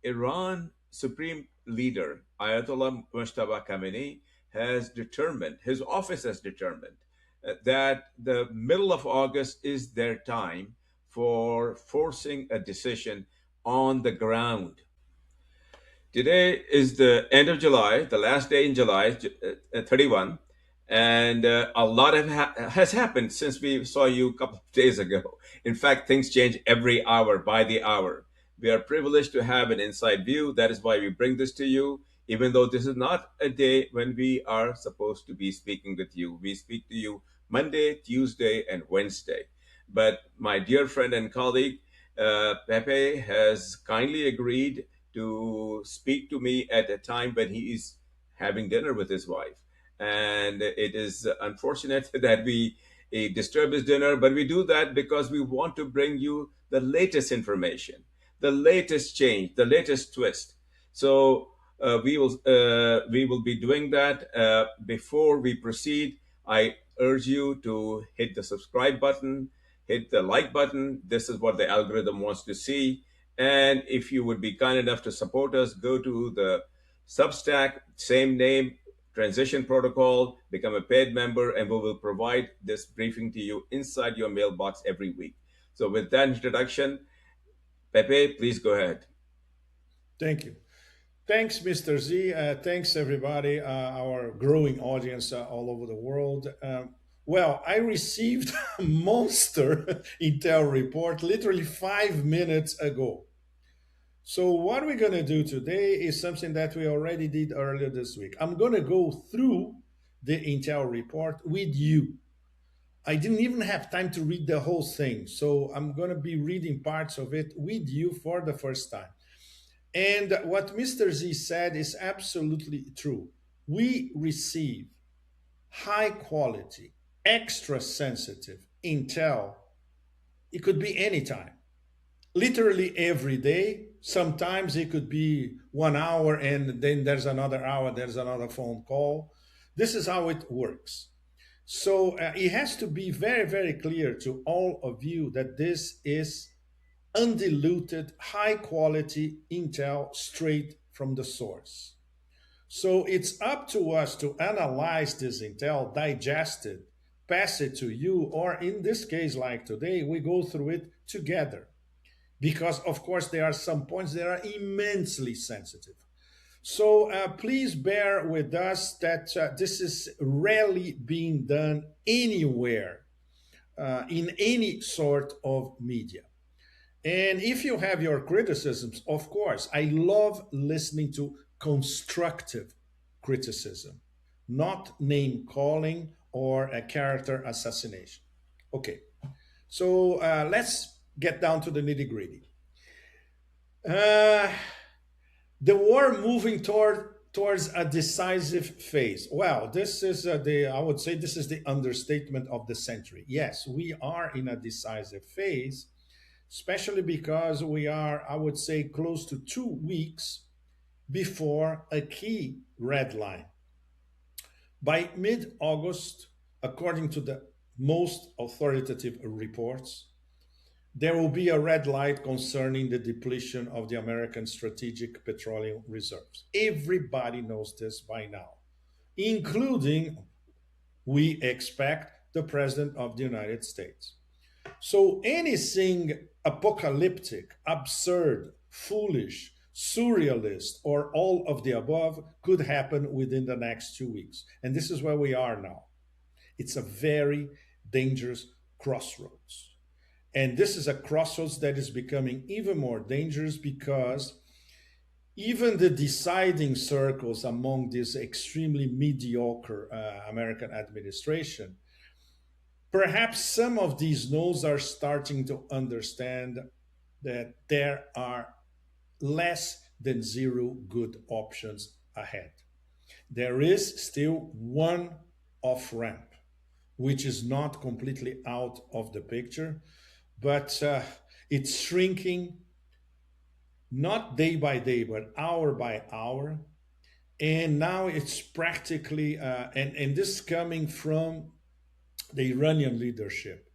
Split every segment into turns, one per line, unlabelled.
Iran Supreme Leader Ayatollah Mustafa Khamenei has determined, his office has determined, that the middle of August is their time for forcing a decision on the ground. Today is the end of July, the last day in July, 31, and a lot has happened since we saw you a couple of days ago. In fact, things change every hour by the hour. We are privileged to have an inside view. That is why we bring this to you, even though this is not a day when we are supposed to be speaking with you. We speak to you Monday, Tuesday, and Wednesday. But my dear friend and colleague, Pepe has kindly agreed to speak to me at a time when he is having dinner with his wife. And it is unfortunate that we disturb his dinner, but we do that because we want to bring you the latest information, the latest change, the latest twist. So we will be doing that. Before we proceed, I urge you to hit the subscribe button, hit the like button. This is what the algorithm wants to see. And if you would be kind enough to support us, go to the Substack, same name, Transition Protocol, become a paid member, and we will provide this briefing to you inside your mailbox every week. So, with that introduction, Pepe, please go ahead.
Thank you. Thanks, Mr. Z. Thanks, everybody, our growing audience all over the world. I received a monster intel report literally 5 minutes ago. So, what we're going to do today is something that we already did earlier this week. I'm going to go through the intel report with you. I didn't even have time to read the whole thing. So, I'm going to be reading parts of it with you for the first time. And what Mr. Z said is absolutely true. We receive high quality, extra sensitive intel. It could be anytime, literally every day. Sometimes it could be 1 hour and then there's another hour, there's another phone call. This is how it works. So it has to be very, very clear to all of you that this is undiluted, high quality intel straight from the source. So it's up to us to analyze this intel, digest it, pass it to you, or in this case, like today, we go through it together. Because, of course, there are some points that are immensely sensitive. So please bear with us that this is rarely being done anywhere in any sort of media. And if you have your criticisms, of course, I love listening to constructive criticism, not name calling or a character assassination. Okay, so let's get down to the nitty gritty. Uh, the war moving towards a decisive phase. Well, this is I would say this is the understatement of the century. Yes, we are in a decisive phase, especially because we are, I would say, close to 2 weeks before a key red line. By mid August, according to the most authoritative reports, there will be a red light concerning the depletion of the American Strategic Petroleum Reserves. Everybody knows this by now, including, we expect, the President of the United States. So anything apocalyptic, absurd, foolish, surrealist, or all of the above could happen within the next 2 weeks. And this is where we are now. It's a very dangerous crossroads. And this is a crossroads that is becoming even more dangerous because even the deciding circles among this extremely mediocre American administration, perhaps some of these nodes are starting to understand that there are less than zero good options ahead. There is still one off ramp, which is not completely out of the picture, but it's shrinking not day by day, but hour by hour. And now it's practically, and this coming from the Iranian leadership,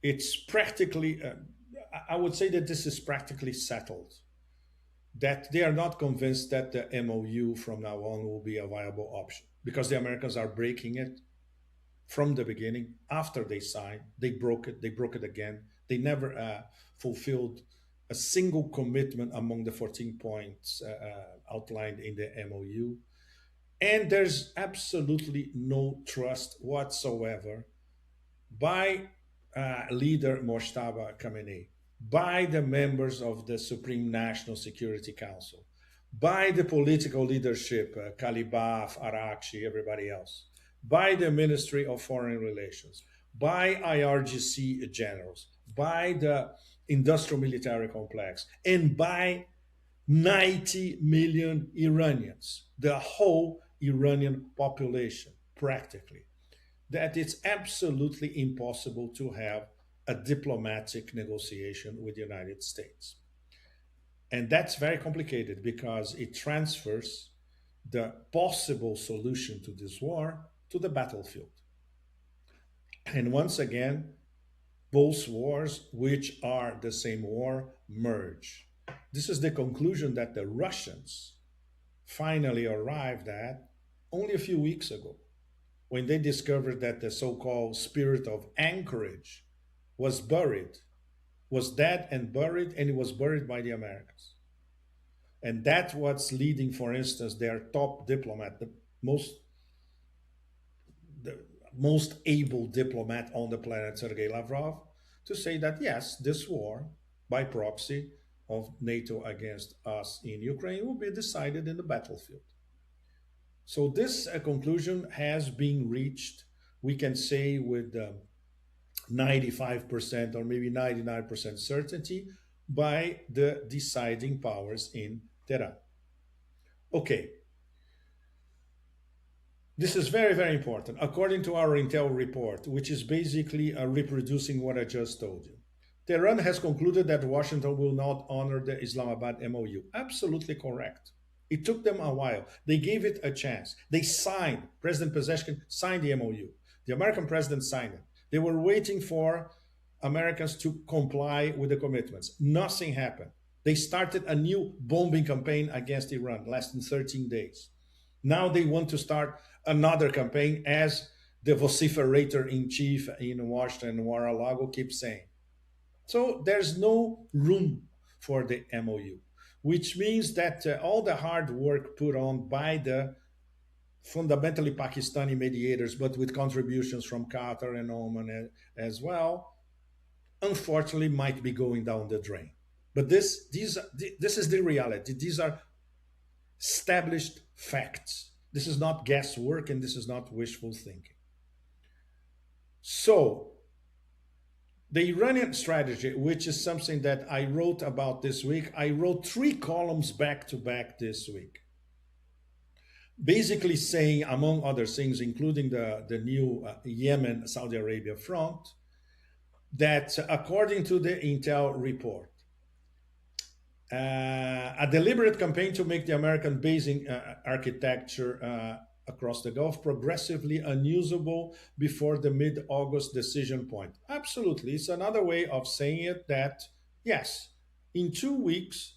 it's practically, I would say that this is practically settled. that they are not convinced that the MOU from now on will be a viable option because the Americans are breaking it from the beginning. After they signed, they broke it again. They never fulfilled a single commitment among the 14 points outlined in the MOU. And there's absolutely no trust whatsoever by leader Moshtaba Khamenei, by the members of the Supreme National Security Council, by the political leadership, Kalibaf, Arakshi, everybody else, by the Ministry of Foreign Relations, by IRGC generals, by the industrial military complex, and by 90 million Iranians, the whole Iranian population, practically, that it's absolutely impossible to have a diplomatic negotiation with the United States. And that's very complicated because it transfers the possible solution to this war to the battlefield. And once again, both wars, which are the same war, merge. This is the conclusion that the Russians finally arrived at only a few weeks ago when they discovered that the so called spirit of anchorage was buried, was dead and buried, and it was buried by the Americans. And that's what's leading, for instance, their top diplomat, the most able diplomat on the planet, Sergei Lavrov, to say that yes, this war by proxy of NATO against us in Ukraine will be decided in the battlefield. So this conclusion has been reached, we can say, with 95% or maybe 99% certainty by the deciding powers in Tehran. Okay, this is very, very important. According to our intel report, which is basically reproducing what I just told you, Tehran has concluded that Washington will not honor the Islamabad MOU. Absolutely correct. It took them a while. They gave it a chance. They signed, President Pezeshkian signed the MOU. The American president signed it. They were waiting for Americans to comply with the commitments. Nothing happened. They started a new bombing campaign against Iran less than 13 days. Now they want to start another campaign, as the vociferator in chief in Washington, Mar-a-Lago, keeps saying. So there's no room for the MOU, which means that all the hard work put on by the fundamentally Pakistani mediators, but with contributions from Qatar and Oman as well, unfortunately might be going down the drain. But this is the reality. These are established facts. This is not guesswork and this is not wishful thinking. So, the Iranian strategy, which is something that I wrote about this week, I wrote 3 columns back to back this week. Basically saying, among other things, including the new Yemen Saudi Arabia front, that according to the intel report, a deliberate campaign to make the American basing architecture across the Gulf progressively unusable before the mid-August decision point. Absolutely. It's another way of saying it that, yes, in 2 weeks,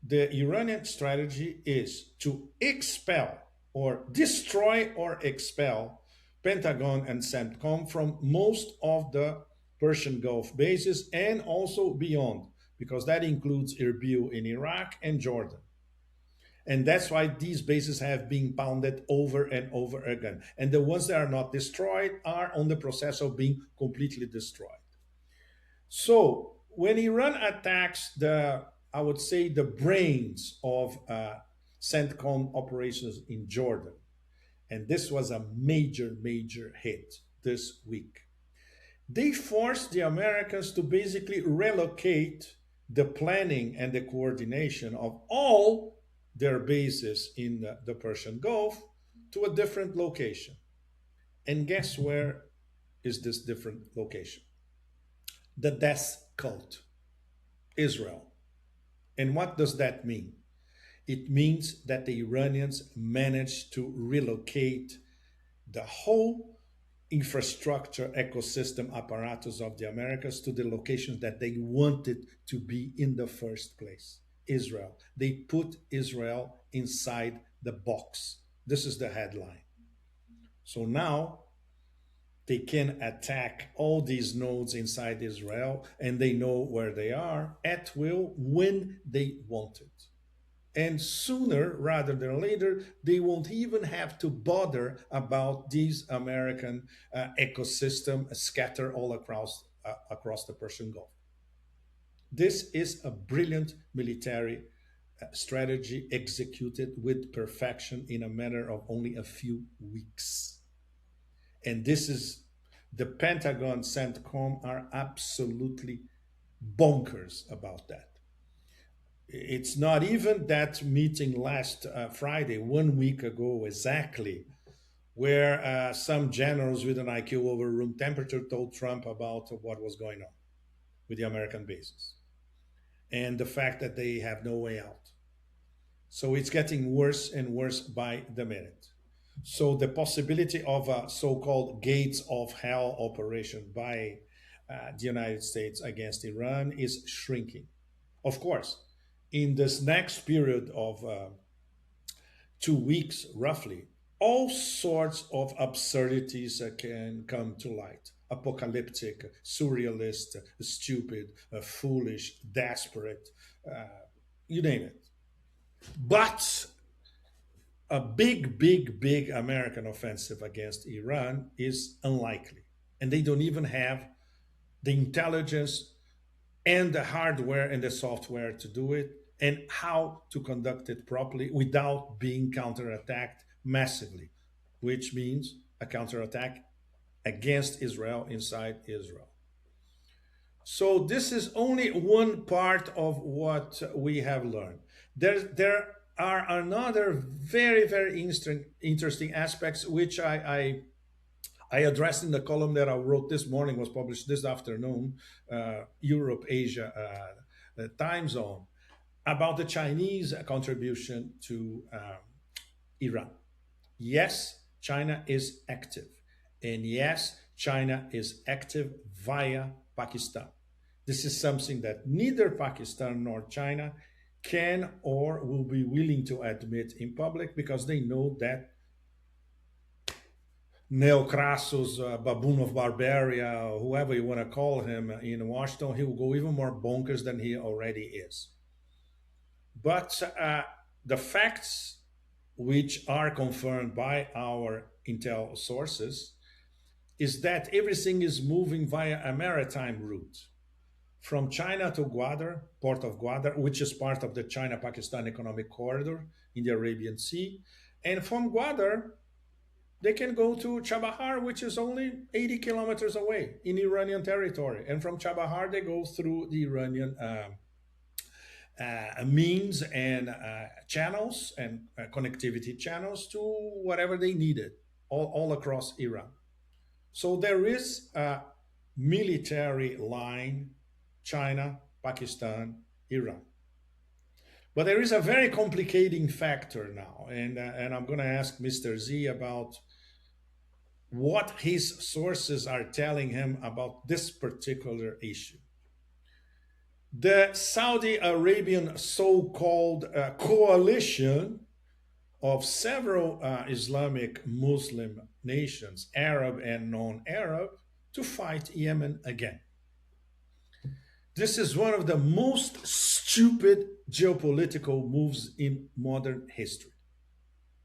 the Iranian strategy is to expel or destroy or expel Pentagon and CENTCOM from most of the Persian Gulf bases and also beyond, because that includes Erbil in Iraq and Jordan. And that's why these bases have been pounded over and over again. And the ones that are not destroyed are on the process of being completely destroyed. So when Iran attacks I would say, the brains of CENTCOM operations in Jordan, and this was a major, major hit this week, they forced the Americans to basically relocate the planning and the coordination of all their bases in the Persian Gulf to a different location. And guess where is this different location? The death cult, Israel. And what does that mean? It means that the Iranians managed to relocate the whole infrastructure ecosystem apparatus of the Americas to the locations that they wanted to be in the first place. Israel. They put Israel inside the box. This is the headline. So now they can attack all these nodes inside Israel and they know where they are at will when they want it. And sooner rather than later, they won't even have to bother about these American ecosystem scattered all across the Persian Gulf. This is a brilliant military strategy executed with perfection in a matter of only a few weeks. And this is the Pentagon, CENTCOM are absolutely bonkers about that. It's not even that meeting last Friday, 1 week ago exactly, where some generals with an IQ over room temperature told Trump about what was going on with the American bases and the fact that they have no way out. So it's getting worse and worse by the minute. So the possibility of a so-called gates of hell operation by the United States against Iran is shrinking. Of course, in this next period of 2 weeks, roughly, all sorts of absurdities can come to light. Apocalyptic, surrealist, stupid, foolish, desperate, you name it. But a big American offensive against Iran is unlikely. And they don't even have the intelligence and the hardware and the software to do it and how to conduct it properly without being counterattacked massively, which means a counterattack against Israel inside Israel. So this is only one part of what we have learned. There are another very interesting aspects which I addressed in the column that I wrote this morning, was published this afternoon, Europe Asia time zone, about the Chinese contribution to Iran. Yes, China is active, and yes, China is active via Pakistan. This is something that neither Pakistan nor China can or will be willing to admit in public because they know that Neocrassus, baboon of Barbaria, whoever you want to call him in Washington, he will go even more bonkers than he already is. But the facts, which are confirmed by our intel sources, is that everything is moving via a maritime route from China to Gwadar, port of Gwadar, which is part of the China-Pakistan Economic Corridor in the Arabian Sea. And from Gwadar, they can go to Chabahar, which is only 80 kilometers away in Iranian territory. And from Chabahar, they go through the Iranian means and channels and connectivity channels to whatever they needed all across Iran. So there is a military line, China, Pakistan, Iran. But there is a very complicating factor now, and I'm going to ask Mr. Z about what his sources are telling him about this particular issue. The Saudi Arabian so-called coalition of several Islamic Muslim nations, Arab and non-Arab, to fight Yemen again. This is one of the most stupid geopolitical moves in modern history.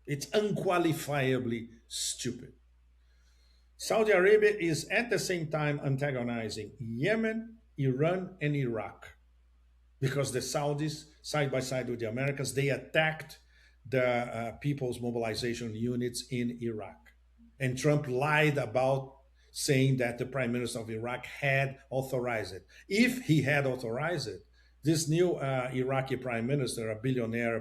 It's unqualifiably stupid. Saudi Arabia is at the same time antagonizing Yemen, Iran, and Iraq because the Saudis, side by side with the Americans, they attacked the People's Mobilization Units in Iraq. And Trump lied about saying that the Prime Minister of Iraq had authorized it. If he had authorized it, this new Iraqi Prime Minister, a billionaire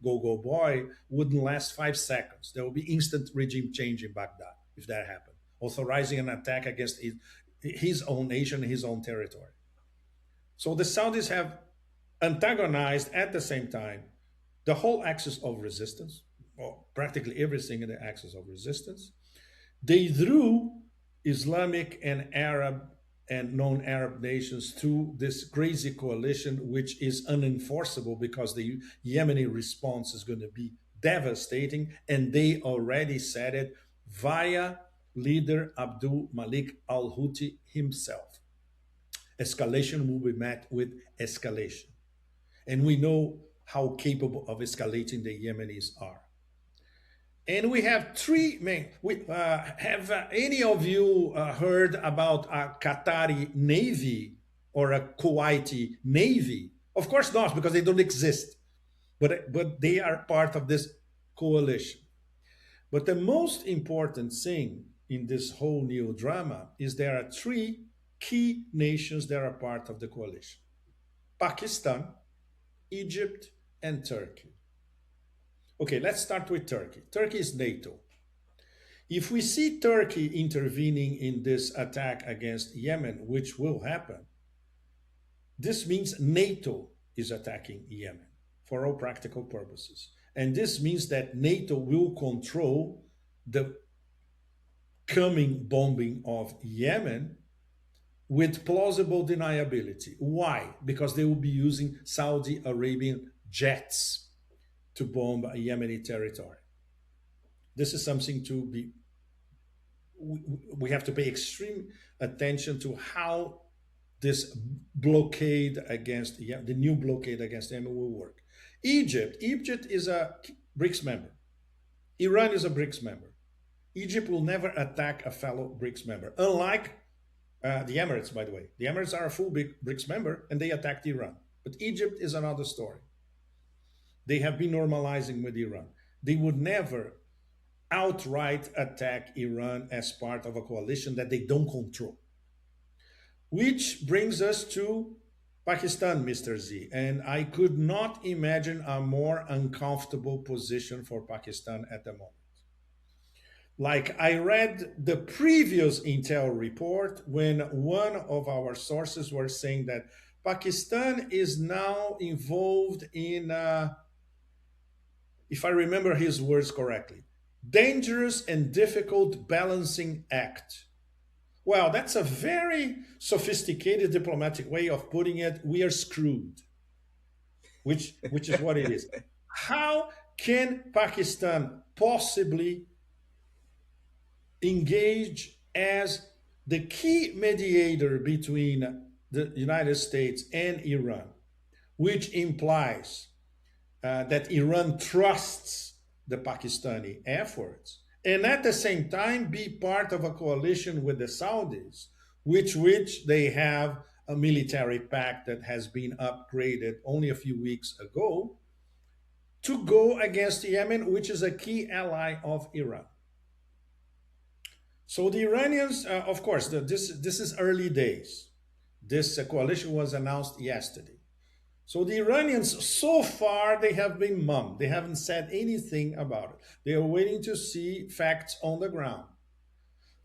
go-go boy, wouldn't last 5 seconds. There would be instant regime change in Baghdad if that happened, authorizing an attack against his own nation, his own territory. So the Saudis have antagonized at the same time the whole axis of resistance, or practically everything in the axis of resistance. They drew Islamic and Arab and non-Arab nations through this crazy coalition, which is unenforceable because the Yemeni response is going to be devastating, and they already said it via leader Abdul Malik al-Houthi himself. Escalation will be met with escalation. And we know how capable of escalating the Yemenis are. And we have three main. Have any of you heard about a Qatari navy or a Kuwaiti navy? Of course not, because they don't exist. But they are part of this coalition. But the most important thing in this whole new drama is there are three key nations that are part of the coalition: Pakistan, Egypt, and Turkey. Okay, let's start with Turkey. Turkey is NATO. If we see Turkey intervening in this attack against Yemen, which will happen, this means NATO is attacking Yemen for all practical purposes. And this means that NATO will control the coming bombing of Yemen with plausible deniability. Why? Because they will be using Saudi Arabian jets to bomb Yemeni territory. This is something to be, we have to pay extreme attention to how this blockade against the new blockade against Yemen will work. Egypt is a BRICS member. Iran is a BRICS member. Egypt will never attack a fellow BRICS member, unlike the Emirates, by the way. The Emirates are a full BRICS member and they attacked Iran. But Egypt is another story. They have been normalizing with Iran. They would never outright attack Iran as part of a coalition that they don't control. Which brings us to Pakistan, Mr. Z. And I could not imagine a more uncomfortable position for Pakistan at the moment. Like, I read the previous intel report when one of our sources were saying that Pakistan is now involved in, if I remember his words correctly, dangerous and difficult balancing act. Well, that's a very sophisticated diplomatic way of putting it. We are screwed, which is what it is. How can Pakistan possibly engage as the key mediator between the United States and Iran, which implies that Iran trusts the Pakistani efforts, and at the same time be part of a coalition with the Saudis, which they have a military pact that has been upgraded only a few weeks ago to go against Yemen, which is a key ally of Iran. So the Iranians, of course, this is early days. This coalition was announced yesterday. So the Iranians, so far, they have been mum. They haven't said anything about it. They are waiting to see facts on the ground.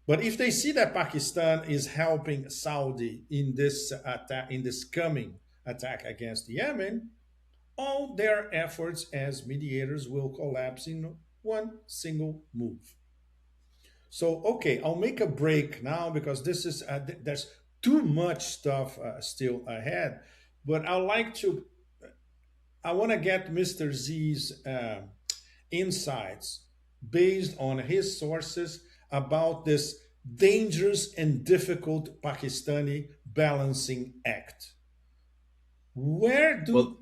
But if they see that Pakistan is helping Saudi in this attack, in this coming attack against Yemen, all their efforts as mediators will collapse in one single move. So, okay, I'll make a break now because this is there's too much stuff still ahead. But I want to get Mr. Z's insights based on his sources about this dangerous and difficult Pakistani balancing act. Where do
Well,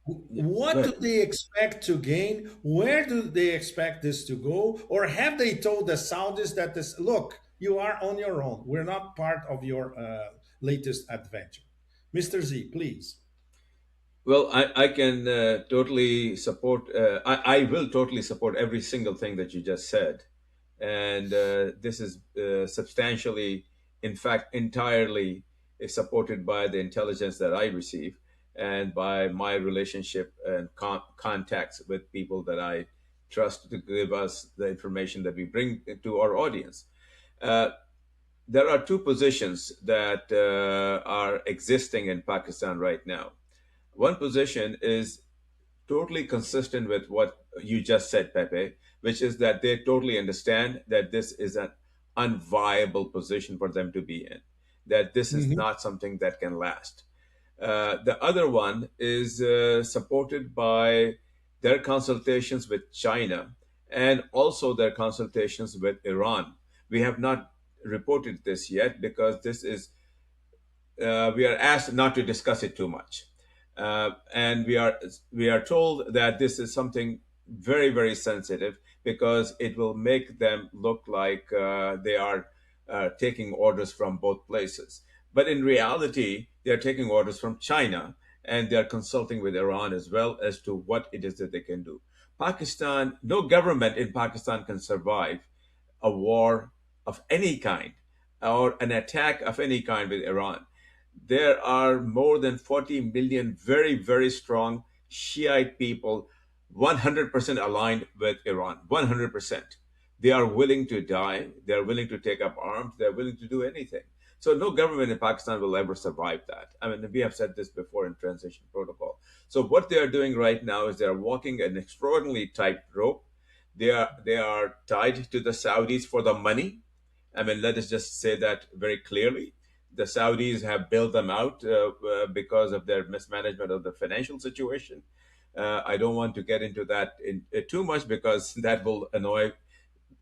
what
go
do
ahead.
they expect to gain? Where do they expect this to go? Or have they told the Saudis that this, look, you are on your own. We're not part of your latest adventure? Mr. Z, please.
Well, I can totally support, I will totally support every single thing that you just said. And this is substantially, in fact, entirely supported by the intelligence that I receive and by my relationship and contacts with people that I trust to give us the information that we bring to our audience. Uh, there are two positions that are existing in Pakistan right now. One position is totally consistent with what you just said, Pepe, which is that they totally understand that this is an unviable position for them to be in. that this is
Hmm.
not something that can last. The other one is supported by their consultations with China and also their consultations with Iran. We have not reported this yet because this is we are asked not to discuss it too much, and we are told that this is something very very sensitive because it will make them look like they are taking orders from both places. But in reality, they are taking orders from China, and they are consulting with Iran as well as to what it is that they can do. Pakistan, no government in Pakistan can survive a war of any kind or an attack of any kind with Iran. There are more than 40 million very, very strong Shiite people, 100% aligned with Iran, 100%. They are willing to die, they are willing to take up arms, they're willing to do anything. So no government in Pakistan will ever survive that. I mean, we have said this before in transition protocol. So what they are doing right now is they are walking an extraordinarily tight rope. They are tied to the Saudis for the money. I mean, let us just say that very clearly. The Saudis have bailed them out because of their mismanagement of the financial situation. I don't want to get into that too much because that will annoy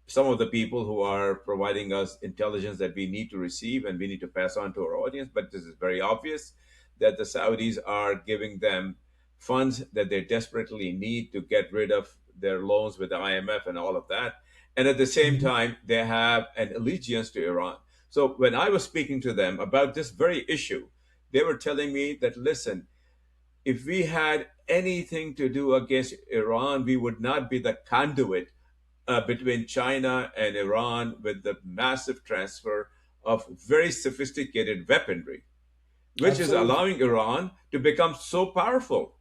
some of the people who are providing us intelligence that we need to receive and we need to pass on to our audience. But this is very obvious that the Saudis are giving them funds that they desperately need to get rid of their loans with the IMF and all of that. And at the same
Hmm.
time, they have an allegiance to Iran. So when I was speaking to them about this very issue, they were telling me that, listen, if we had anything to do against Iran, we would not be the conduit between China and Iran with the massive transfer of very sophisticated weaponry, which is
Absolutely.
allowing Iran to become so powerful.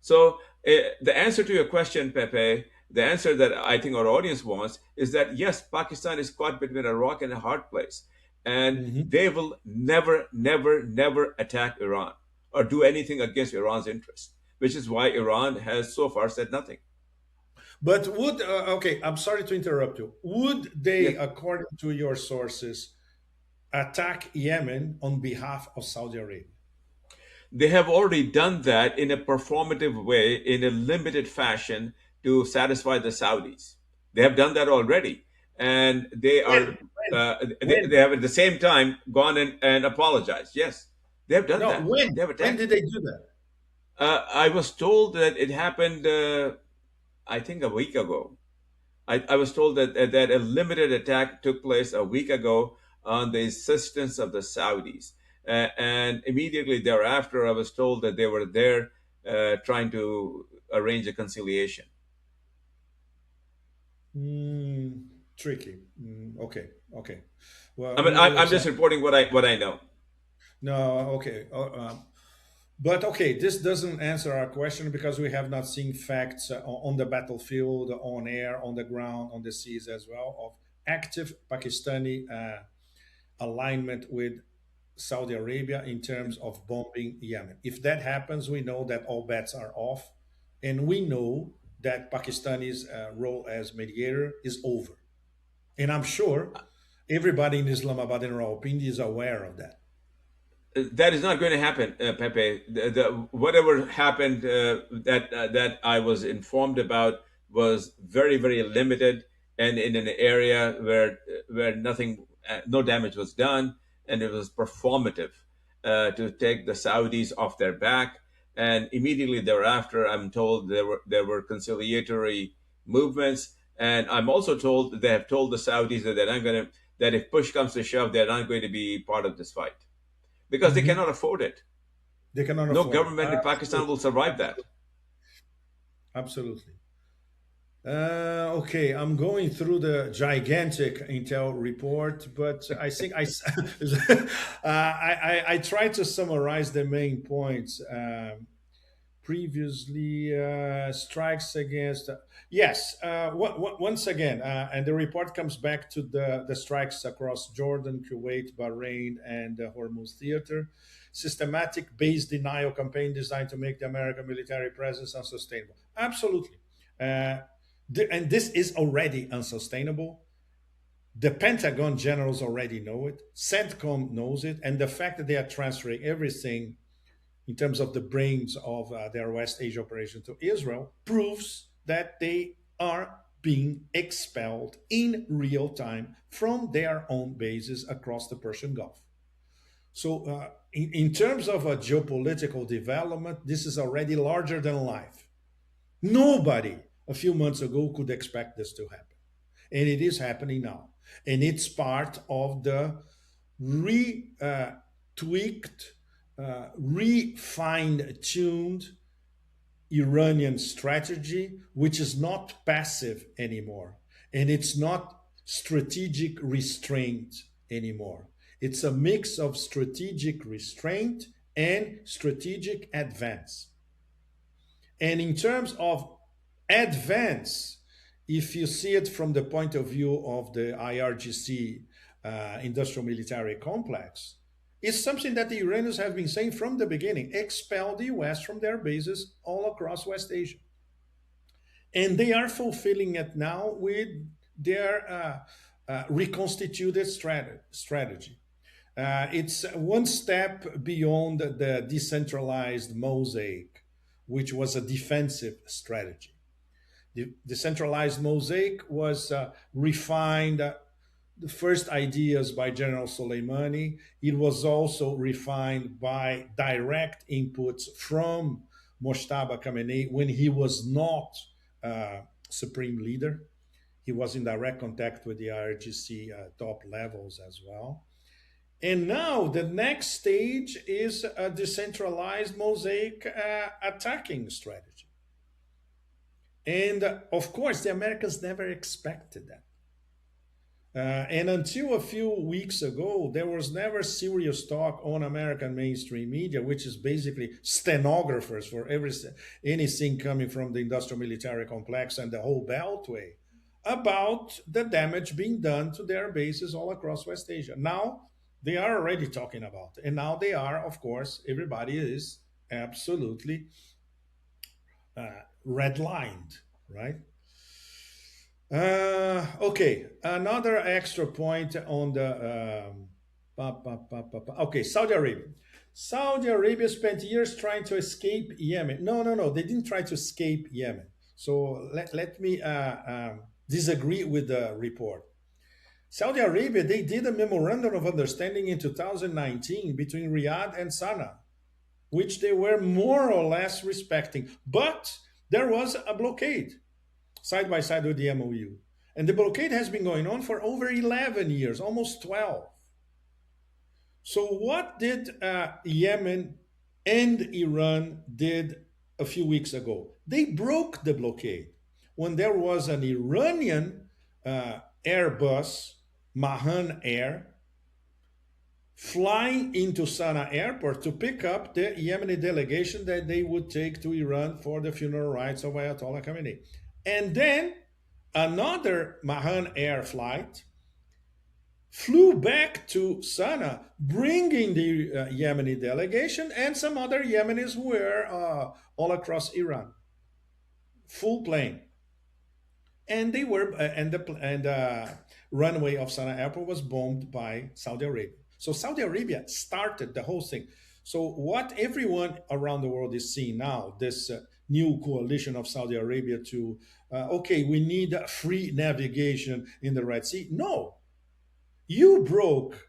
So, the answer to your question, Pepe, the answer that I think our audience wants is that yes, Pakistan is caught between a rock and a hard place, and
Hmm.
they will never, never, never attack Iran or do anything against Iran's interests, which is why Iran has so far said nothing.
But would okay, I'm sorry to interrupt you. Would they,
Yes,
according to your sources, attack Yemen on behalf of Saudi Arabia?
they have already done that in a performative way, in a limited fashion to satisfy the Saudis. They have done that already. And they are,
When? When?
they
When?
have at the same time gone and apologized. Yes, they have done
No,
that.
when?
They have
When
attacked.
did they do that?
I was told that it happened, I think, a week ago. I was told that a limited attack took place a week ago on the insistence of the Saudis. And immediately thereafter, I was told that they were there trying to arrange a conciliation.
Tricky. Okay, okay. Well,
I mean,
who knows?
I'm just reporting what I know.
No, okay. But okay, this doesn't answer our question because we have not seen facts on the battlefield, on air, on the ground, on the seas as well of active Pakistani alignment with Saudi Arabia in terms of bombing Yemen. If that happens, we know that all bets are off, and we know that Pakistani's role as mediator is over. And I'm sure everybody in Islamabad and Rawalpindi is aware of that.
That is not going to happen, Pepe. Whatever happened that I was informed about was very very limited and in an area where nothing, no damage was done, and it was performative to take the Saudis off their back. And immediately thereafter, I'm told there were conciliatory movements, and I'm also told that they have told the Saudis that they're not going to, that if push comes to shove, they're not going to be part of this fight because they
Mhm.
cannot afford it.
They cannot
No
afford it.
government in Pakistan will
Absolutely.
survive that.
Absolutely. Absolutely. Okay, I'm going through the gigantic Intel report, but I think I tried to summarize the main points. Previously, strikes against yes. Once again, and the report comes back to the strikes across Jordan, Kuwait, Bahrain, and the Hormuz theater. Systematic base denial campaign designed to make the American military presence unsustainable. Absolutely. Uh, and this is already unsustainable. The Pentagon generals already know it. CENTCOM knows it. And the fact that they are transferring everything in terms of the brains of their West Asia operation to Israel proves that they are being expelled in real time from their own bases across the Persian Gulf. So, in terms of a geopolitical development, this is already larger than life. Nobody a few months ago could expect this to happen. And it is happening now. And it's part of the tweaked, refined tuned Iranian strategy, which is not passive anymore. And it's not strategic restraint anymore. It's a mix of strategic restraint and strategic advance. And in terms of advance, if you see it from the point of view of the IRGC industrial military complex, is something that the Iranians have been saying from the beginning: expel the US from their bases all across West Asia. And they are fulfilling it now with their reconstituted strategy. It's one step beyond the decentralized mosaic, which was a defensive strategy. The decentralized mosaic was refined, the first ideas by General Soleimani. It was also refined by direct inputs from Moshtaba Khamenei when he was not supreme leader. He was in direct contact with the IRGC top levels as well. And now the next stage is a decentralized mosaic attacking strategy. And of course, the Americans never expected that. And until a few weeks ago, there was never serious talk on American mainstream media, which is basically stenographers for anything coming from the industrial military complex and the whole Beltway, about the damage being done to their bases all across West Asia. Now they are already talking about it. And now they are, of course, everybody is absolutely redlined, right? Okay, another extra point on the okay, Saudi Arabia. Saudi Arabia spent years trying to escape Yemen. No, they didn't try to escape Yemen. So let me disagree with the report. Saudi Arabia, they did a memorandum of understanding in 2019 between Riyadh and Sana'a, which they were more or less respecting. But there was a blockade side by side with the MOU. And the blockade has been going on for over 11 years, almost 12. So what did Yemen and Iran did a few weeks ago? They broke the blockade. When there was an Iranian Airbus, Mahan Air, flying into Sana'a airport to pick up the Yemeni delegation that they would take to Iran for the funeral rites of Ayatollah Khamenei. And then another Mahan Air flight flew back to Sana'a, bringing the Yemeni delegation and some other Yemenis who were all across Iran. Full plane. And they were, and the runway of Sana'a airport was bombed by Saudi Arabia. So Saudi Arabia started the whole thing. So what everyone around the world is seeing now, this new coalition of Saudi Arabia to, okay, we need free navigation in the Red Sea. No, you broke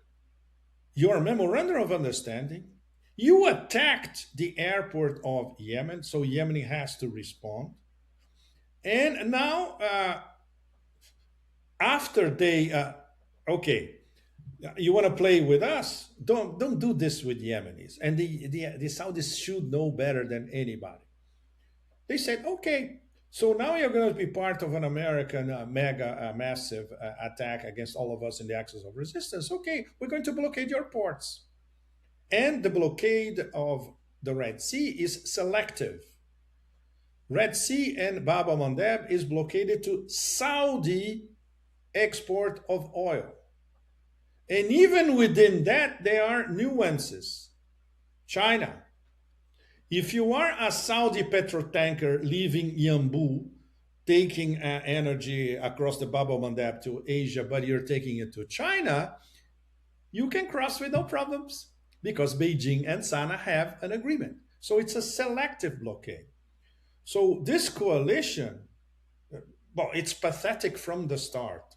your memorandum of understanding. You attacked the airport of Yemen, so Yemen has to respond. And now, after they, okay, you want to play with us? Don't do this with Yemenis. And the Saudis should know better than anybody. They said, okay, so now you're going to be part of an American massive attack against all of us in the axis of resistance. Okay, we're going to blockade your ports. And the blockade of the Red Sea is selective. Red Sea and Bab el-Mandeb is blockaded to Saudi export of oil. And even within that, there are nuances. China. If you are a Saudi petrotanker leaving Yanbu taking energy across the Bab el Mandeb to Asia, but you're taking it to China, you can cross with no problems because Beijing and Sana have an agreement. So it's a selective blockade. So this coalition, well, it's pathetic from the start.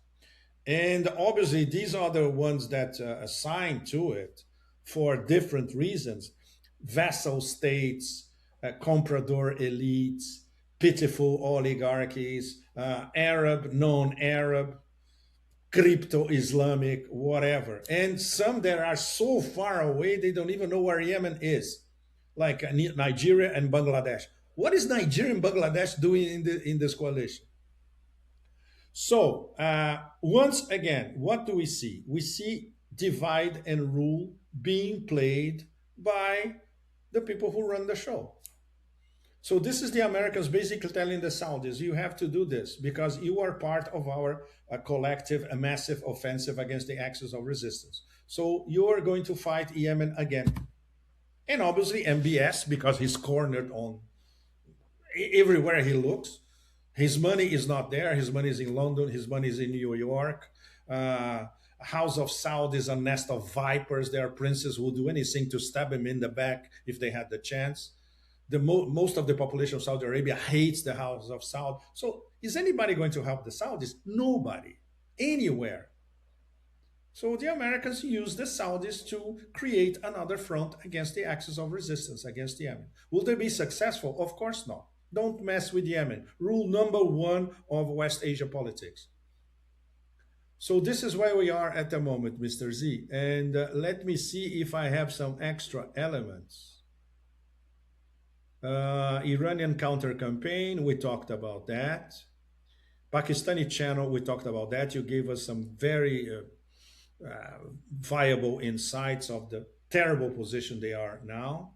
And obviously, these are the ones that assigned to it for different reasons: vassal states, comprador elites, pitiful oligarchies, Arab, non Arab, crypto Islamic, whatever. And some that are so far away, they don't even know where Yemen is, like Nigeria and Bangladesh. What is Nigeria and Bangladesh doing in this coalition? So, once again, what do we see? We see divide and rule being played by the people who run the show. So, this is the Americans basically telling the Saudis, you have to do this because you are part of our collective, a massive offensive against the axis of resistance. So, you are going to fight Yemen again. And obviously, MBS, because he's cornered on everywhere he looks. His money is not there. His money is in London. His money is in New York. House of Saud is a nest of vipers. There are princes who will do anything to stab him in the back if they had the chance. Most of the population of Saudi Arabia hates the House of Saud. So is anybody going to help the Saudis? Nobody, anywhere. So the Americans use the Saudis to create another front against the axis of resistance against Yemen. Will they be successful? Of course not. Don't mess with Yemen. Rule number one of West Asia politics. So this is where we are at the moment, Mr. Z. And let me see if I have some extra elements. Iranian counter campaign, we talked about that. Pakistani channel, we talked about that. You gave us some very viable insights of the terrible position they are now.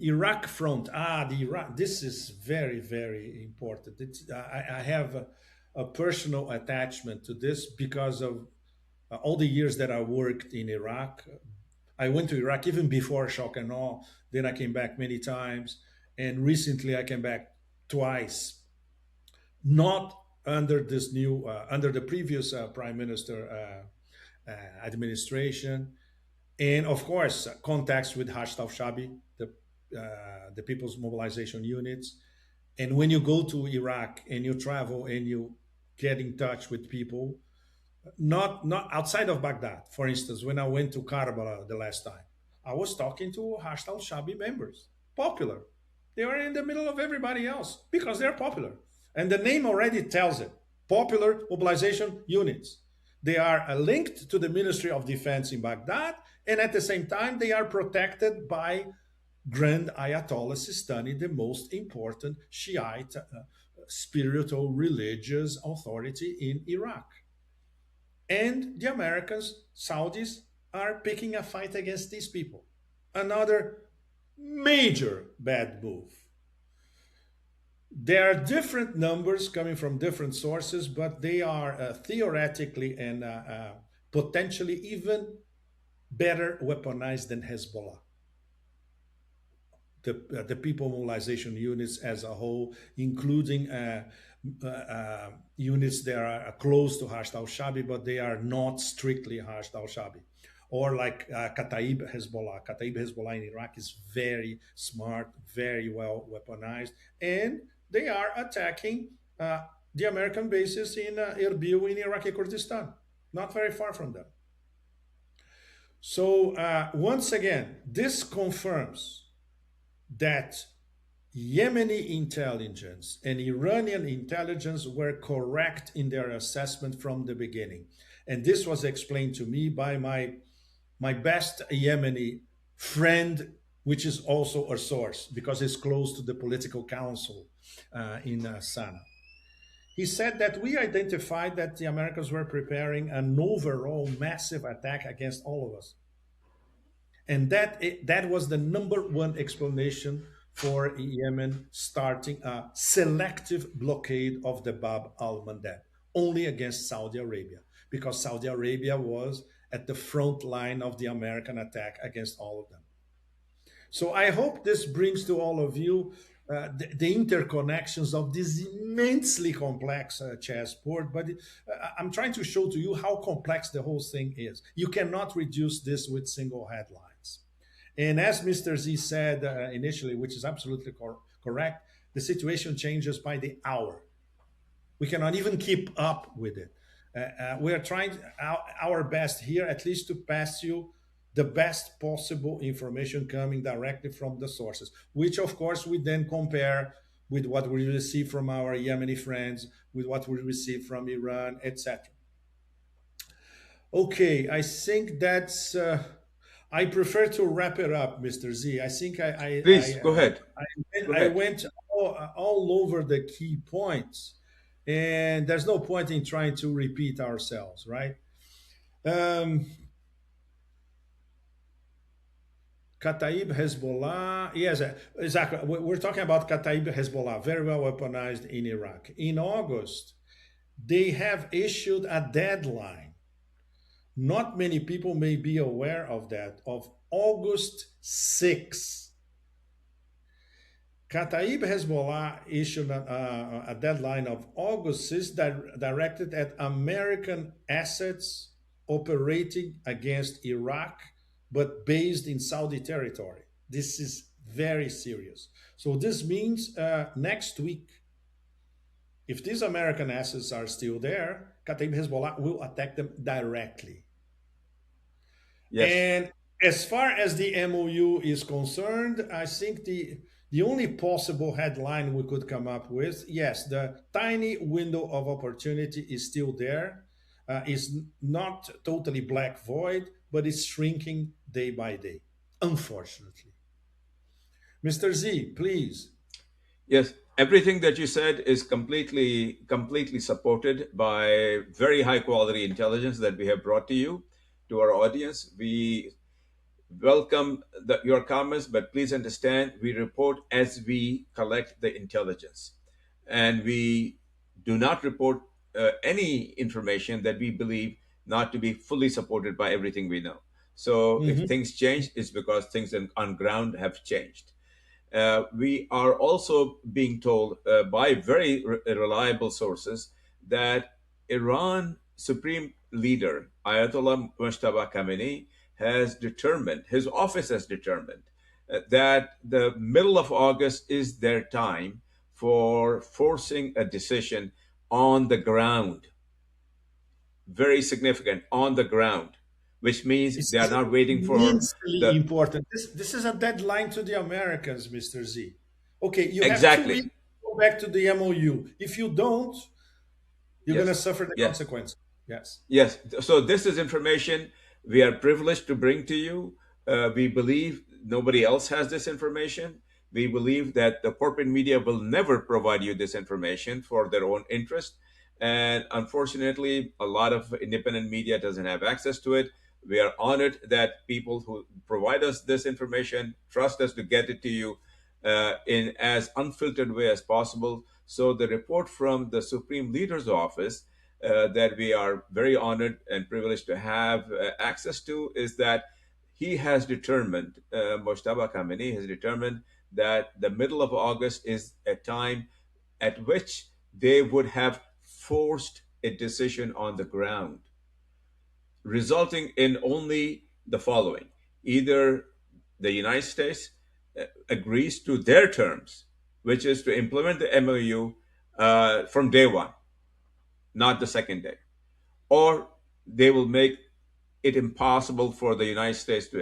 Iraq front. The Iraq. This is very, very important. I have a personal attachment to this because of all the years that I worked in Iraq. I went to Iraq even before shock and awe. Then I came back many times, and recently I came back twice. Not under this new, under the previous prime minister administration, and of course contacts with Hashd al-Shabi, the People's Mobilization Units. And when you go to Iraq and you travel and you get in touch with people, not outside of Baghdad. For instance, when I went to Karbala the last time, I was talking to Hashd al-Shabi members, popular. They are in the middle of everybody else because they're popular. And the name already tells it, Popular Mobilization Units. They are linked to the Ministry of Defense in Baghdad, and at the same time, they are protected by Grand Ayatollah Sistani, the most important Shiite spiritual religious authority in Iraq. And the Americans, Saudis, are picking a fight against these people. Another major bad move. There are different numbers coming from different sources, but they are theoretically and potentially even better weaponized than Hezbollah. The people mobilization units as a whole, including units that are close to Hashd al-Shabi, but they are not strictly Hashd al-Shabi. Or like Kataib Hezbollah. Kataib Hezbollah in Iraq is very smart, very well weaponized, and they are attacking the American bases in Erbil in Iraqi Kurdistan, not very far from them. So once again, this confirms that Yemeni intelligence and Iranian intelligence were correct in their assessment from the beginning. And this was explained to me by my best Yemeni friend, which is also a source because he's close to the political council in Sana'a. He said that we identified that the Americans were preparing an overall massive attack against all of us. And that was the number one explanation for Yemen starting a selective blockade of the Bab al-Mandeb, only against Saudi Arabia, because Saudi Arabia was at the front line of the American attack against all of them. So I hope this brings to all of you the interconnections of this immensely complex chessboard. But I'm trying to show to you how complex the whole thing is. You cannot reduce this with single headlines. And as Mr. Z said initially, which is absolutely correct, the situation changes by the hour. We cannot even keep up with it. We are trying our best here, at least to pass you the best possible information coming directly from the sources, which of course we then compare with what we receive from our Yemeni friends, with what we receive from Iran, etc. Okay, I think that's. I prefer to wrap it up, Mr. Z. I think
Please go ahead. Go
I
ahead.
went all over the key points, and there's no point in trying to repeat ourselves, right? Um, Kataib Hezbollah, yes, exactly. We're talking about Kataib Hezbollah, very well weaponized in Iraq. In August, they have issued a deadline. Not many people may be aware of that, of August 6th. Kataib Hezbollah issued a deadline of August 6th directed at American assets operating against Iraq, but based in Saudi territory. This is very serious. So this means next week, if these American assets are still there, Kataib Hezbollah will attack them directly.
Yes.
And as far as the MOU is concerned, I think the only possible headline we could come up with, yes, the tiny window of opportunity is still there. Is not totally black void, but it's shrinking day by day, unfortunately. Mr. Z, please.
Yes, everything that you said is completely supported by very high quality intelligence that we have brought to you, to our audience. We welcome your comments, but please understand we report as we collect the intelligence, and we do not report any information that we believe not to be fully supported by everything we know. So if
Mhm.
things change, it's because things on ground have changed. We are also being told by very reliable sources that Iran Supreme Leader Ayatollah Mushtaba Khamenei has determined, his office has determined, that the middle of August is their time for forcing a decision on the ground. Very significant, on the ground, which means
This
they are
is
not waiting for
immensely
the.
important. This is a deadline to the Americans, Mr. Z. Okay, you have 2 weeks
Exactly.
to go back to the MOU. If you don't, you're going to
Yes.
suffer the
Yes.
consequences. Yes.
Yes. So this is information we are privileged to bring to you. We believe nobody else has this information. We believe that the corporate media will never provide you this information for their own interest. And unfortunately, a lot of independent media doesn't have access to it. We are honored that people who provide us this information trust us to get it to you in as unfiltered way as possible. So the report from the Supreme Leader's office that we are very honored and privileged to have access to is that he has determined, Moshtaba Khamenei has determined that the middle of August is a time at which they would have forced a decision on the ground, resulting in only the following: either the United States agrees to their terms, which is to implement the MOU from day one, not the second day, or they will make it impossible for the United States to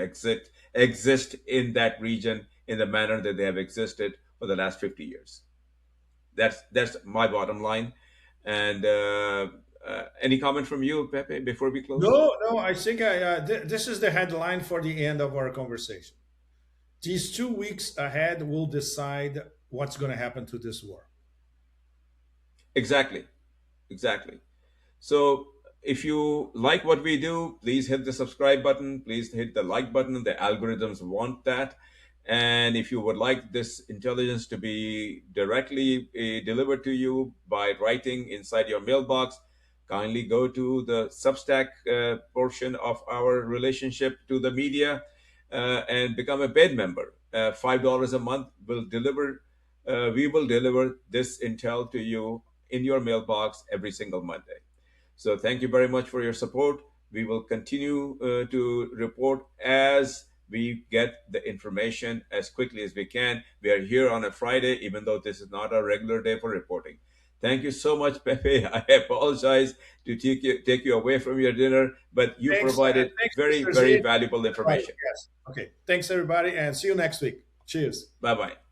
exist in that region in the manner that they have existed for the last 50 years. That's my bottom line. And any comment from you, Pepe, before we close?
No, no, I think this is the headline for the end of our conversation. These 2 weeks ahead will decide what's going to happen to this war.
Exactly, exactly. So if you like what we do, please hit the subscribe button. Please hit the like button. The algorithms want that. And if you would like this intelligence to be directly delivered to you by writing inside your mailbox, kindly go to the Substack portion of our relationship to the media and become a paid member. $5 a month will deliver We will deliver this intel to you in your mailbox every single Monday. So thank you very much for your support. We will continue to report as we get the information as quickly as we can. We are here on a Friday, even though this is not a regular day for reporting. Thank you so much, Pepe. I apologize to take you away from your dinner, but you provided
Thanks,
very,
Mr.
very
Z.
valuable
Right,
information.
yes. Okay. Thanks, everybody, and see you next week. Cheers.
Bye bye.